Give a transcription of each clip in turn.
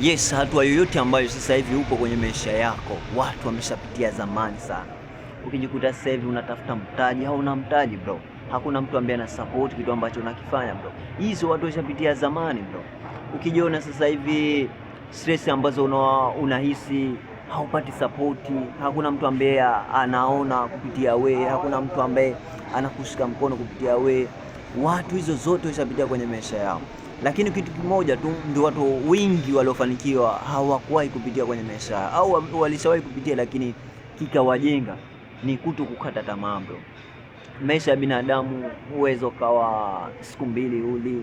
Yes, hatua yoyote ambayo sasa hivi upo kwenye maisha yako, watu wameshapitia zamani sana. Ukijikuta sasa hivi unatafuta mtaji, hauna mtaji bro. Hakuna mtu ambaye ana support kitu ambacho unakifanya bro. Hizo watu washapitia zamani bro. Ukijiona sasa hivi stress ambazo unahisi haupati support, hakuna mtu ambaye anaona kupitia we, hakuna mtu ambaye anakushika mkono kupitia we. Watu hizo zote washapitia kwenye maisha yao. Lakini kitu kimoja tu ndio watu wengi waliofanikiwa hawakuwahi kupitia kwenye maisha au walishawahi kupitia, lakini kikawajenga ni kuto kukata tamaa bro. Maisha ya binadamu uwezo kawa siku mbili uli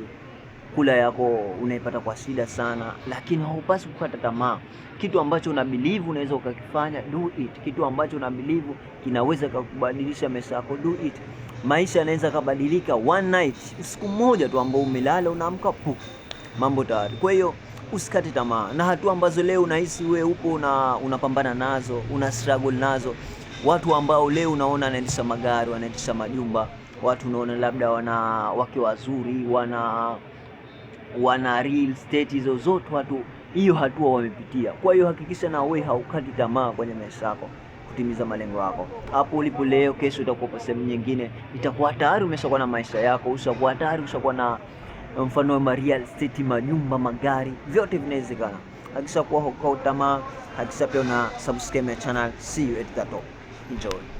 kula yako unaipata kwa shida sana, lakini haupaswi kukata tamaa. Kitu ambacho una believe unaweza ukakifanya, do it. Kitu ambacho una believe kinaweza kukubadilisha maisha yako, do it. Maisha yanaweza kubadilika one night, siku moja tu ambao umelala unaamka mambo tayari. Kwa hiyo usikate tamaa, na hatua ambazo leo unahisi wewe upo unapambana nazo, una struggle nazo, watu ambao leo unaona wanaendesha magari, wanaendesha majumba, watu unaona labda wana wake wazuri, wana real estate, hizo zote watu hiyo hatua wamepitia. Kwa hiyo hakikisha na wewe haukati tamaa kwenye maisha yako kutimiza malengo yako. Hapo ulipo leo, kesho utakuwa sehemu nyingine, itakuwa tayari umeshakuwa na maisha yako, ushakuwa tayari ushakuwa na mfano wa real estate, majumba, magari, vyote vinawezekana. Hakikisha kuwa hukati tamaa, hakikisha pia una subscribe my channel. See you at the top. Enjoy.